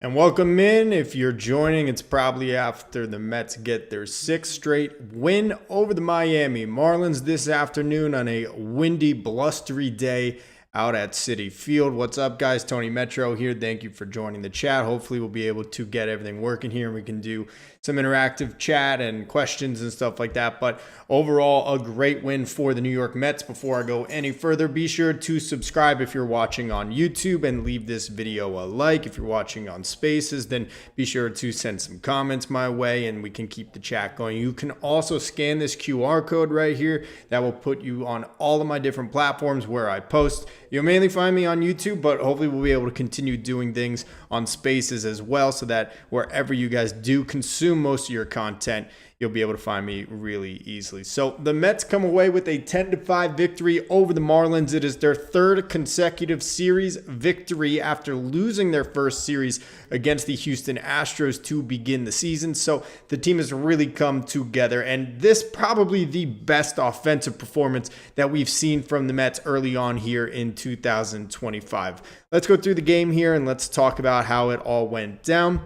And welcome in. If you're joining, it's probably after the Mets get their sixth straight win over the Miami Marlins this afternoon on a windy, blustery day out at Citi Field. What's up, guys? Tony Metro here. Thank you for joining the chat. Hopefully, we'll be able to get everything working here and we can do some interactive chat and questions and stuff like that. But overall, a great win for the New York Mets. Before I go any further, be sure to subscribe if you're watching on YouTube and leave this video a like. If you're watching on Spaces, then be sure to send some comments my way and we can keep the chat going. You can also scan this QR code right here. That will put you on all of my different platforms where I post. You'll mainly find me on YouTube, but hopefully we'll be able to continue doing things on Spaces as well so that wherever you guys do consume most of your content, you'll be able to find me really easily. So the Mets come away with a 10-5 victory over the Marlins. It is their third consecutive series victory after losing their first series against the Houston Astros to begin the season. So the team has really come together, and this probably the best offensive performance that we've seen from the Mets early on here in 2025. Let's go through the game here and let's talk about how it all went down.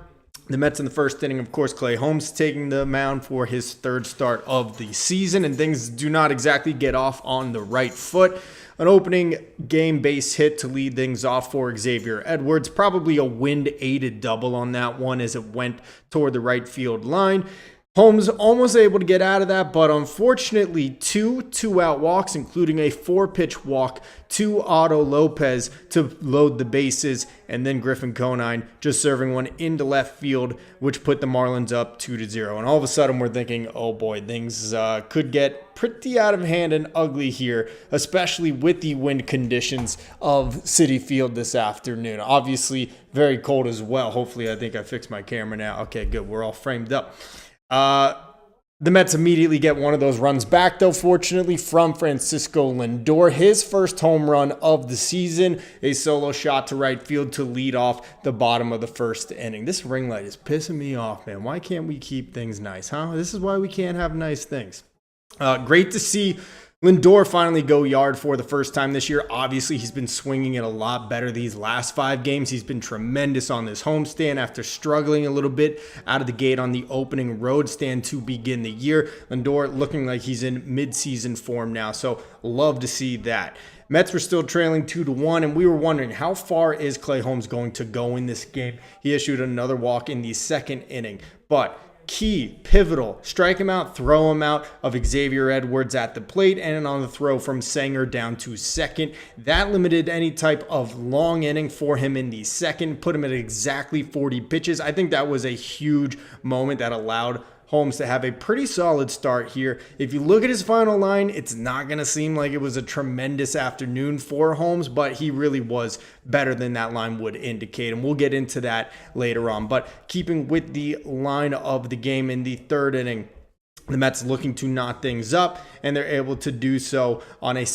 The Mets in the first inning, of course, Clay Holmes taking the mound for his third start of the season, and things do not exactly get off on the right foot. An opening game base hit to lead things off for Xavier Edwards. Probably a wind-aided double on that one as it went toward the right field line. Holmes almost able to get out of that, but unfortunately, two-out walks, including a 4-pitch walk to Otto Lopez to load the bases, and then Griffin Conine just serving one into left field, which put the Marlins up 2-0. And all of a sudden, we're thinking, oh boy, things could get pretty out of hand and ugly here, especially with the wind conditions of Citi Field this afternoon. Obviously, very cold as well. Hopefully, I think I fixed my camera now. Okay, good. We're all framed up. The Mets immediately get one of those runs back, though, fortunately, from Francisco Lindor. His first home run of the season, a solo shot to right field to lead off the bottom of the first inning. This ring light is pissing me off, man. Why can't we keep things nice, huh? This is why we can't have nice things. Great to see Lindor finally go yard for the first time this year. Obviously, he's been swinging it a lot better these last 5 games. He's been tremendous on this homestand after struggling a little bit out of the gate on the opening road stand to begin the year. Lindor looking like he's in midseason form now, so love to see that. Mets were still trailing 2-1, and we were wondering how far is Clay Holmes going to go in this game. He issued another walk in the second inning, but key, pivotal, strike him out, throw him out of Xavier Edwards at the plate, and on the throw from Sanger down to second. That limited any type of long inning for him in the second, put him at exactly 40 pitches. I think that was a huge moment that allowed Holmes to have a pretty solid start here. If you look at his final line, it's not going to seem like it was a tremendous afternoon for Holmes, but he really was better than that line would indicate, and we'll get into that later on. But keeping with the line of the game in the third inning, the Mets looking to knot things up, and they're able to do so on a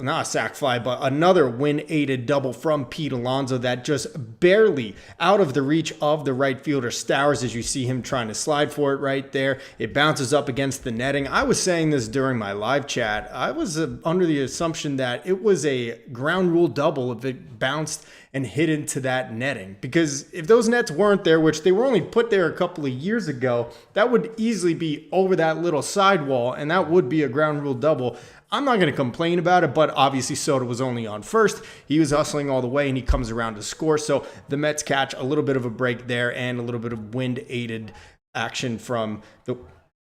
not a sac fly, but another wind-aided double from Pete Alonso that just barely out of the reach of the right fielder Stowers as you see him trying to slide for it right there. It bounces up against the netting. I was saying this during my live chat. I was under the assumption that it was a ground rule double if it bounced and hit into that netting, because if those nets weren't there, which they were only put there a couple of years ago, that would easily be over that little sidewall, and that would be a ground rule double. I'm not going to complain about it, but obviously Soto was only on first. He was hustling all the way, and he comes around to score. So the Mets catch a little bit of a break there and a little bit of wind-aided action from the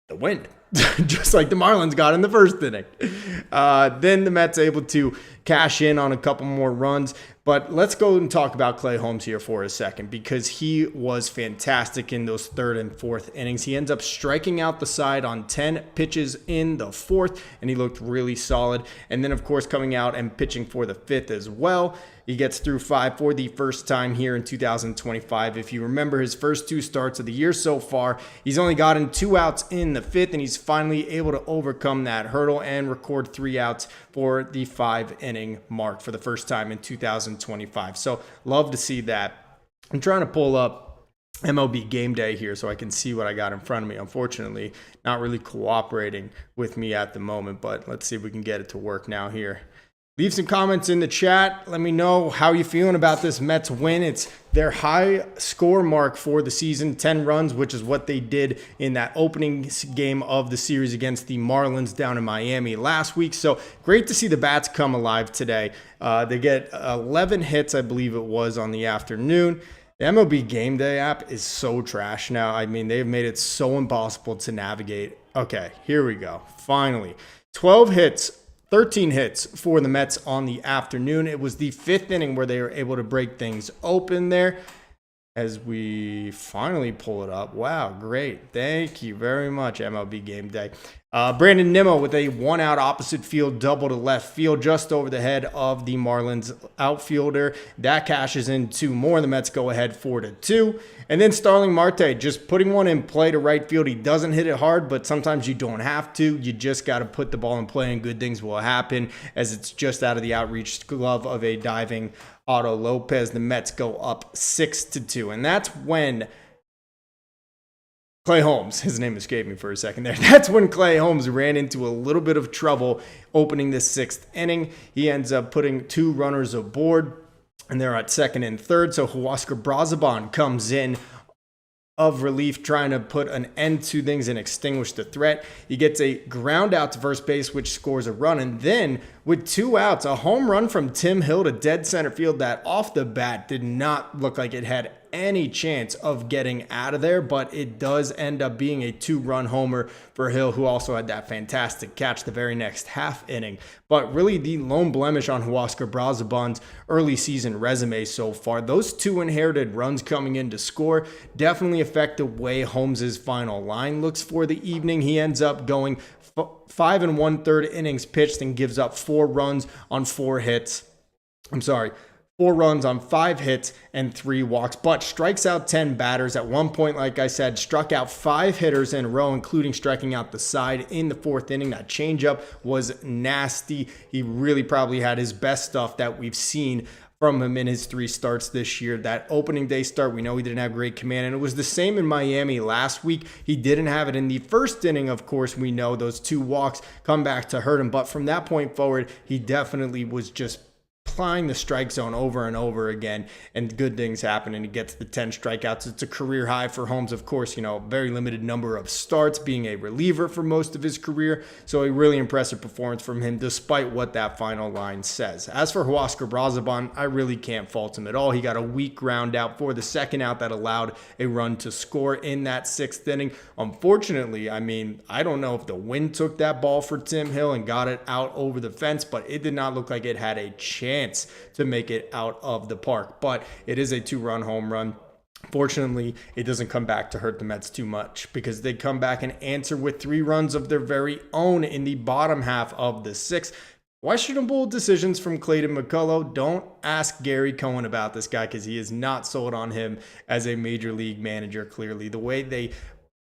wind, just like the Marlins got in the first inning. Then the Mets able to cash in on a couple more runs. But let's go and talk about Clay Holmes here for a second, because he was fantastic in those third and fourth innings. He ends up striking out the side on 10 pitches in the fourth, and he looked really solid. And then, of course, coming out and pitching for the fifth as well. He gets through 5 for the first time here in 2025. If you remember his first 2 starts of the year so far, he's only gotten 2 outs in the fifth, and he's finally able to overcome that hurdle and record 3 outs for the 5-inning mark for the first time in 2025. So love to see that. I'm trying to pull up MLB Game Day here so I can see what I got in front of me. Unfortunately, not really cooperating with me at the moment, but let's see if we can get it to work now here. Leave some comments in the chat. Let me know how you're feeling about this Mets win. It's their high score mark for the season, 10 runs, which is what they did in that opening game of the series against the Marlins down in Miami last week. So great to see the bats come alive today. They get 11 hits, I believe it was, on the afternoon. The MLB Game Day app is so trash now. I mean, they've made it so impossible to navigate. Okay, here we go. Finally, 13 hits for the Mets on the afternoon. It was the 5th inning where they were able to break things open there. As we finally pull it up. Wow, great. Thank you very much, MLB Game Day. Brandon Nimmo with a 1-out opposite field double to left field just over the head of the Marlins outfielder. That cashes in 2 more. The Mets go ahead 4-2. And then Starling Marte just putting one in play to right field. He doesn't hit it hard, but sometimes you don't have to. You just got to put the ball in play and good things will happen, as it's just out of the outreach glove of a diving Otto Lopez. The Mets go up 6-2. And that's when Clay Holmes, his name escaped me for a second there. That's when Clay Holmes ran into a little bit of trouble opening the 6th inning. He ends up putting 2 runners aboard, and they're at 2nd and 3rd. So Huascar Brazaban comes in of relief, trying to put an end to things and extinguish the threat. He gets a ground out to first base, which scores a run. And then with 2 outs, a home run from Tim Hill to dead center field that off the bat did not look like it had any chance of getting out of there, but it does end up being a 2-run homer for Hill, who also had that fantastic catch the very next half inning. But really the lone blemish on Huascar Brazaban's early season resume so far, those 2 inherited runs coming in to score definitely affect the way Holmes's final line looks for the evening. He ends up going 5 1/3 innings pitched and gives up 4 runs on 4 hits. 4 runs on 5 hits and 3 walks, but strikes out 10 batters. At one point, like I said, struck out 5 hitters in a row, including striking out the side in the 4th inning. That changeup was nasty. He really probably had his best stuff that we've seen from him in his 3 starts this year. That opening day start, we know he didn't have great command, and it was the same in Miami last week. He didn't have it in the 1st inning. Of course, we know those 2 walks come back to hurt him, but from that point forward, he definitely was just applying the strike zone over and over again, and good things happen, and he gets the 10 strikeouts. It's a career high for Holmes, of course. Very limited number of starts, being a reliever for most of his career, so a really impressive performance from him despite what that final line says. As for Huascar Brazaban, I really can't fault him at all. He got a weak ground out for the 2nd out that allowed a run to score in that 6th inning. Unfortunately, I don't know if the wind took that ball for Tim Hill and got it out over the fence, but it did not look like it had a chance to make it out of the park. But it is a 2-run home run. Fortunately, it doesn't come back to hurt the Mets too much, because they come back and answer with 3 runs of their very own in the bottom half of the 6th. Questionable decisions from Clayton McCullough. Don't ask Gary Cohen about this guy, because he is not sold on him as a major league manager, clearly. The way they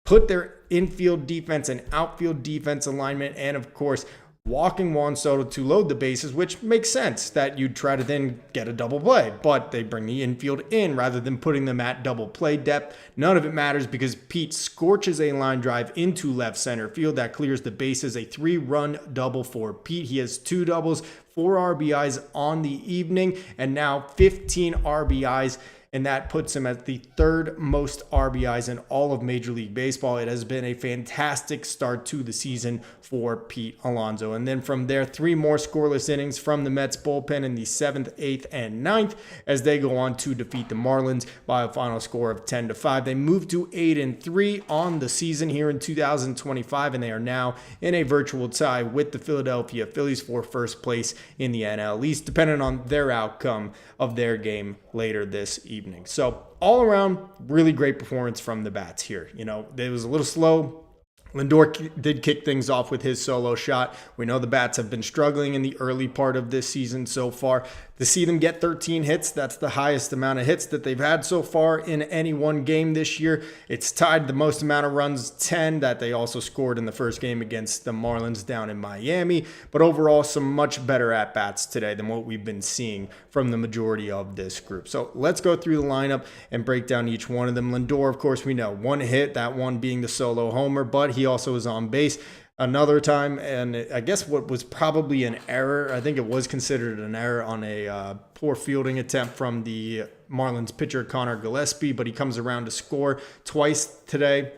put their infield defense and outfield defense alignment, and of course, walking Juan Soto to load the bases, which makes sense that you'd try to then get a double play, but they bring the infield in rather than putting them at double play depth. None of it matters, because Pete scorches a line drive into left center field that clears the bases. A 3-run double for Pete. He has 2 doubles, 4 RBIs on the evening, and now 15 RBIs. And that puts him at the 3rd most RBIs in all of Major League Baseball. It has been a fantastic start to the season for Pete Alonso. And then from there, 3 more scoreless innings from the Mets bullpen in the 7th, 8th, and 9th, as they go on to defeat the Marlins by a final score of 10-5. They move to 8-3 on the season here in 2025, and they are now in a virtual tie with the Philadelphia Phillies for first place in the NL East, depending on their outcome of their game later this evening. So all around, really great performance from the bats here. It was a little slow. Lindor did kick things off with his solo shot. We know the bats have been struggling in the early part of this season so far. To see them get 13 hits, that's the highest amount of hits that they've had so far in any one game this year. It's tied the most amount of runs, 10, that they also scored in the first game against the Marlins down in Miami. But overall, some much better at-bats today than what we've been seeing from the majority of this group. So let's go through the lineup and break down each one of them. Lindor, of course, we know 1 hit, that one being the solo homer, but he also is on base. another time, and I guess what was probably an error, I think it was considered an error on a poor fielding attempt from the Marlins pitcher Connor Gillespie, but he comes around to score twice today.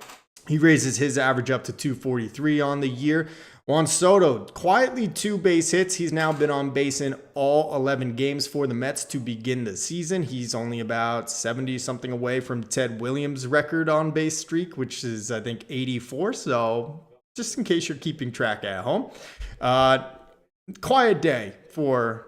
He raises his average up to 243 on the year. Juan Soto, quietly 2 base hits. He's now been on base in all 11 games for the Mets to begin the season. He's only about 70 something away from Ted Williams' record on base streak, which is, I think, 84. So just in case you're keeping track at home. Quiet day for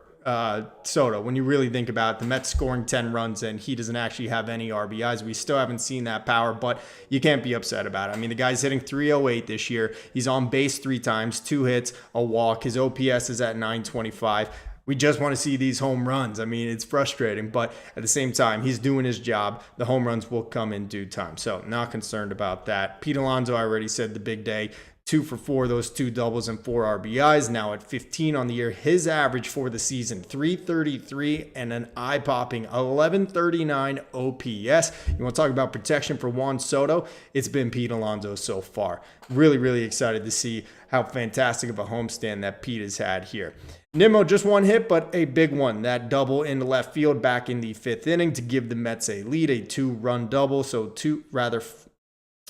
Soto when you really think about it. The Mets scoring 10 runs and he doesn't actually have any RBIs. We still haven't seen that power, but you can't be upset about it. I mean, the guy's hitting 308 this year. He's on base 3 times, 2 hits, a walk. His OPS is at 925. We just want to see these home runs. I mean, it's frustrating, but at the same time, he's doing his job. The home runs will come in due time. So not concerned about that. Pete Alonso, I already said the big day. 2 for 4, those 2 doubles and 4 RBIs. Now at 15 on the year, his average for the season, 333 and an eye-popping 1139 OPS. You want to talk about protection for Juan Soto? It's been Pete Alonso so far. Really, really excited to see how fantastic of a homestand that Pete has had here. Nimmo, just 1 hit, but a big one. That double into left field back in the 5th inning to give the Mets a lead, a 2-run double. So 2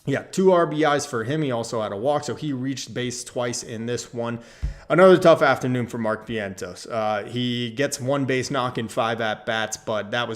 RBIs for him. He also had a walk, so he reached base twice in this one. Another tough afternoon for Mark Vientos. He gets 1 base knock in 5 at-bats, but that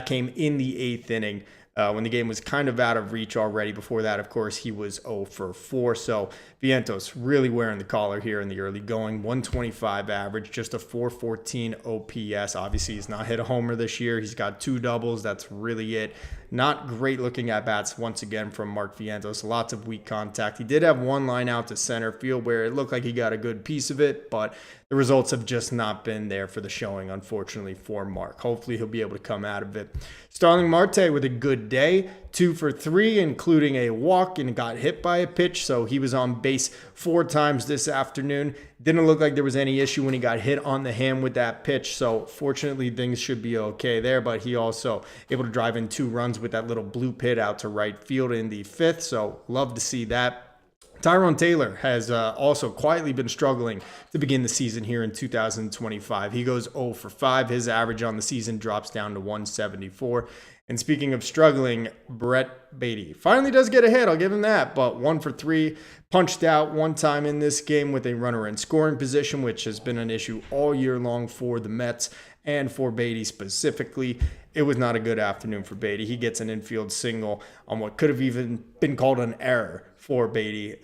came in the 8th inning when the game was kind of out of reach already. Before that, of course, he was 0 for 4. So Vientos really wearing the collar here in the early going. 125 average, just a 414 OPS. Obviously, he's not hit a homer this year. He's got 2 doubles. That's really it. Not great looking at bats once again from Mark Vientos. Lots of weak contact. He did have 1 line out to center field where it looked like he got a good piece of it, but the results have just not been there for the showing, unfortunately, for Mark. Hopefully, he'll be able to come out of it. Starling Marte with a good day. 2 for 3, including a walk, and got hit by a pitch, so he was on base 4 times this afternoon. Didn't look like there was any issue when he got hit on the hand with that pitch, so fortunately things should be okay there, but he also able to drive in 2 runs with that little bloop hit out to right field in the 5th, so love to see that. Tyrone Taylor has also quietly been struggling to begin the season here in 2025. He goes 0 for 5. His average on the season drops down to 174. And speaking of struggling, Brett Beatty finally does get a hit. I'll give him that. But 1 for 3, punched out 1 time in this game with a runner in scoring position, which has been an issue all year long for the Mets and for Beatty specifically. It was not a good afternoon for Beatty. He gets an infield single on what could have even been called an error for Beatty.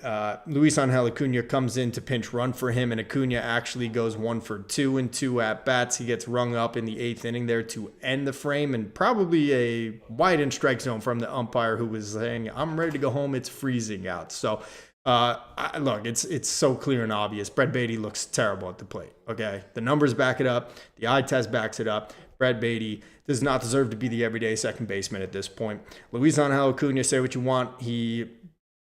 Luis Angel Acuna comes in to pinch run for him, and Acuna actually goes 1 for 2 in 2 at-bats. He gets rung up in the 8th inning there to end the frame, and probably a wide in strike zone from the umpire who was saying, I'm ready to go home, it's freezing out. So look, it's so clear and obvious. Brett Beatty looks terrible at the plate, okay? The numbers back it up. The eye test backs it up. Brett Beatty does not deserve to be the everyday second baseman at this point. Luis Angel Acuna, say what you want. He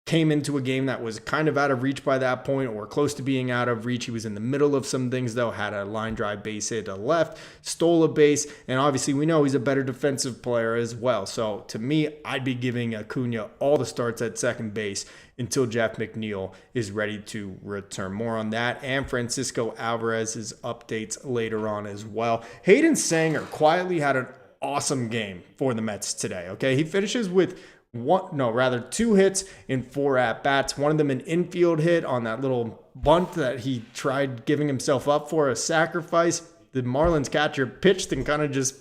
came into a game that was kind of out of reach by that point, or close to being out of reach. He was in the middle of some things, though, had a line drive base hit to left, stole a base, and obviously we know he's a better defensive player as well. So to me, I'd be giving Acuna all the starts at second base until Jeff McNeil is ready to return. More on that and Francisco Alvarez's updates later on as well. Hayden Sanger quietly had an awesome game for the Mets today, okay? He finishes with 2 hits in 4 at-bats. One of them an infield hit on that little bunt that he tried giving himself up for, a sacrifice. The Marlins catcher pitched and kind of just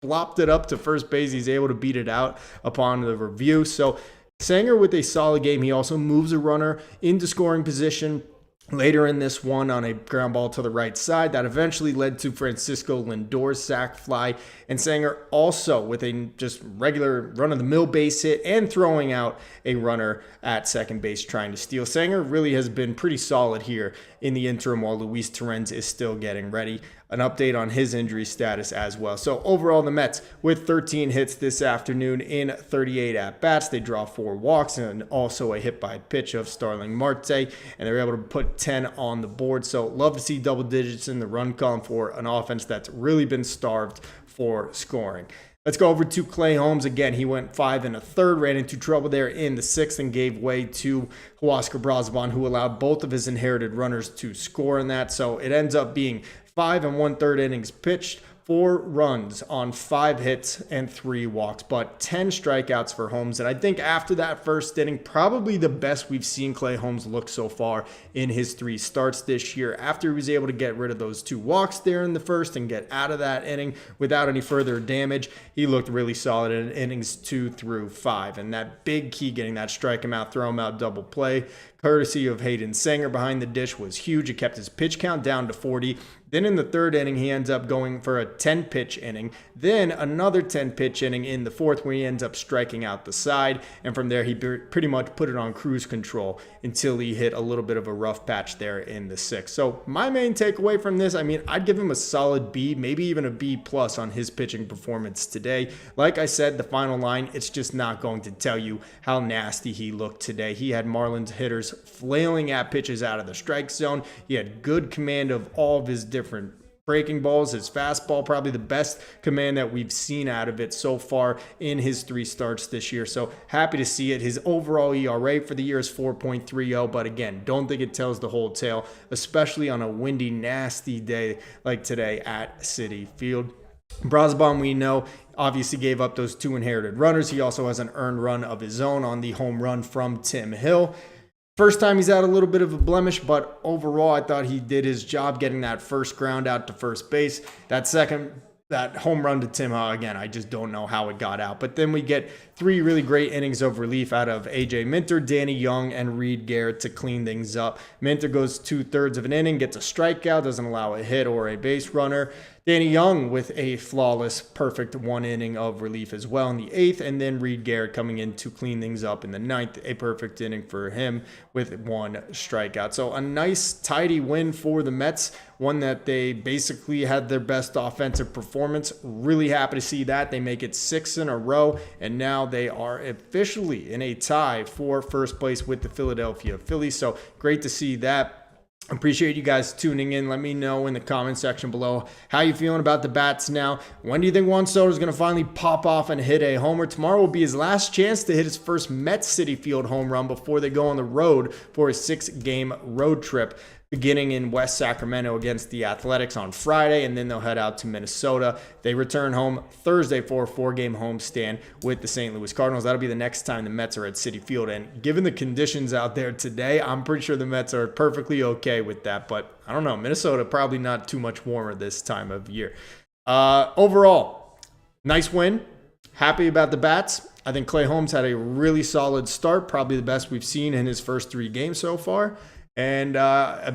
flopped it up to first base. He's able to beat it out upon the review. So Sanger with a solid game. He also moves a runner into scoring position later in this one on a ground ball to the right side that eventually led to Francisco Lindor's sac fly. And Sanger also with a just regular run-of-the-mill base hit and throwing out a runner at second base trying to steal. Sanger really has been pretty solid here in the interim while Luis Torrens is still getting ready. An update on his injury status as well. So overall, the Mets with 13 hits this afternoon in 38 at-bats. They draw 4 walks and also a hit by pitch of Starling Marte, and they're able to put 10 on the board. So love to see double digits in the run column for an offense that's really been starved for scoring. Let's go over to Clay Holmes. Again, he went 5 1/3, ran into trouble there in the 6th and gave way to Huascar Brazoban, who allowed both of his inherited runners to score in that. So it ends up being 5 1/3 innings pitched, 4 runs on 5 hits and 3 walks, but 10 strikeouts for Holmes. And I think after that first inning, probably the best we've seen Clay Holmes look so far in his 3 starts this year. After he was able to get rid of those 2 walks there in the first and get out of that inning without any further damage, he looked really solid in innings 2 through 5. And that big key, getting that strike him out, throw him out double play, courtesy of Hayden Sanger behind the dish, was huge. It kept his pitch count down to 40. Then in the 3rd inning, he ends up going for a 10-pitch inning. Then another 10-pitch inning in the 4th where he ends up striking out the side. And from there, he pretty much put it on cruise control until he hit a little bit of a rough patch there in the 6th. So my main takeaway from this, I'd give him a solid B, maybe even a B+ on his pitching performance today. Like I said, the final line, it's just not going to tell you how nasty he looked today. He had Marlins hitters flailing at pitches out of the strike zone. He had good command of all of his different breaking balls. His fastball, probably the best command that we've seen out of it so far in his 3 starts this year. So happy to see it. His overall ERA for the year is 4.30, but again, don't think it tells the whole tale, especially on a windy, nasty day like today at Citi Field. Brazoban, we know, obviously gave up those 2 inherited runners. He also has an earned run of his own on the home run from Tim Hill. First time he's had a little bit of a blemish, but overall I thought he did his job getting that first ground out to first base. That home run to Tim Hill, again, I just don't know how it got out. But then we get 3 really great innings of relief out of A.J. Minter, Danny Young, and Reed Garrett to clean things up. Minter goes 2/3 of an inning, gets a strikeout, doesn't allow a hit or a base runner. Danny Young with a flawless, perfect 1 inning of relief as well in the 8th, and then Reed Garrett coming in to clean things up in the 9th, a perfect inning for him with 1 strikeout. So a nice, tidy win for the Mets, one that they basically had their best offensive performance. Really happy to see that. They make it 6 in a row, and now they are officially in a tie for first place with the Philadelphia Phillies. So great to see that. Appreciate you guys tuning in. Let me know in the comment section below how you feeling about the bats now. When do you think Juan Soto is going to finally pop off and hit a homer? Tomorrow will be his last chance to hit his first Mets Citi Field home run before they go on the road for a 6-game road trip, beginning in West Sacramento against the Athletics on Friday, and then they'll head out to Minnesota. They return home Thursday for a 4-game homestand with the St. Louis Cardinals. That'll be the next time the Mets are at Citi Field, and given the conditions out there today, I'm pretty sure the Mets are perfectly okay with that, but I don't know. Minnesota probably not too much warmer this time of year. Overall, nice win. Happy about the bats. I think Clay Holmes had a really solid start, probably the best we've seen in his first 3 games so far. And a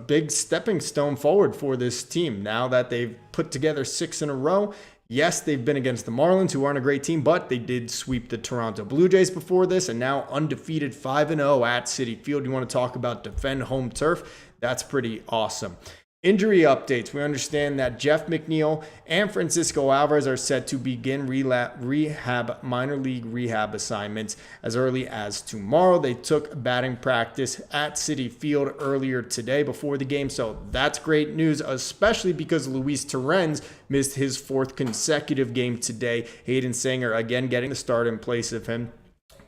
big stepping stone forward for this team now that they've put together 6 in a row. Yes, they've been against the Marlins, who aren't a great team, but they did sweep the Toronto Blue Jays before this, and now undefeated 5-0 at Citi Field. You want to talk about defend home turf? That's pretty awesome. Injury updates. We understand that Jeff McNeil and Francisco Alvarez are set to begin minor league rehab assignments as early as tomorrow. They took batting practice at Citi Field earlier today before the game, so that's great news, especially because Luis Torrens missed his 4th consecutive game today. Hayden Sanger again getting the start in place of him.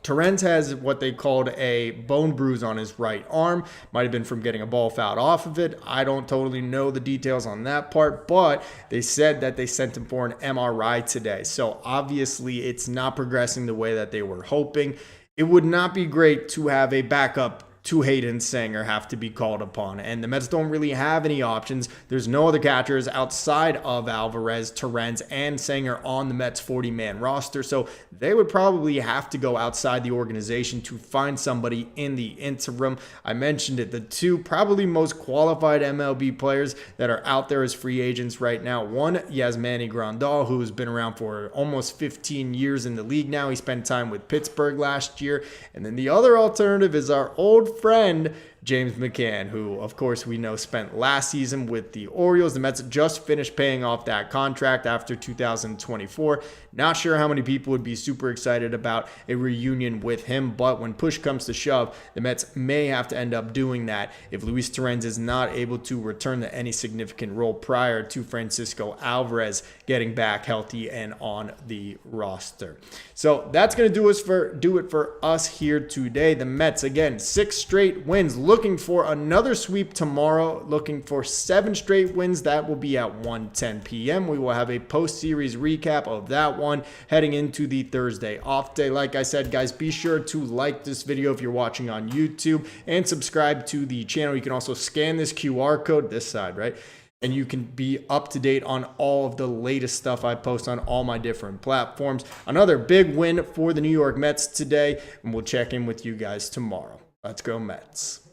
Torrens has what they called a bone bruise on his right arm. Might have been from getting a ball fouled off of it. I don't totally know the details on that part, but they said that they sent him for an MRI today. So obviously it's not progressing the way that they were hoping. It would not be great to have a backup to Hayden Sanger have to be called upon. And the Mets don't really have any options. There's no other catchers outside of Alvarez, Torrens, and Sanger on the Mets 40-man roster. So they would probably have to go outside the organization to find somebody in the interim. I mentioned it, the 2 probably most qualified MLB players that are out there as free agents right now. One, Yasmani Grandal, who's been around for almost 15 years in the league now. He spent time with Pittsburgh last year. And then the other alternative is our old friend James McCann, who, of course, we know spent last season with the Orioles. The Mets just finished paying off that contract after 2024. Not sure how many people would be super excited about a reunion with him, but when push comes to shove, the Mets may have to end up doing that if Luis Torrens is not able to return to any significant role prior to Francisco Alvarez getting back healthy and on the roster. So that's going to do it for us here today. The Mets, again, 6 straight wins, looking for another sweep tomorrow, looking for 7 straight wins. That will be at 1:10 p.m. We will have a post-series recap of that one heading into the Thursday off day. Like I said, guys, be sure to like this video if you're watching on YouTube and subscribe to the channel. You can also scan this QR code, this side, right? And you can be up to date on all of the latest stuff I post on all my different platforms. Another big win for the New York Mets today, and we'll check in with you guys tomorrow. Let's go Mets.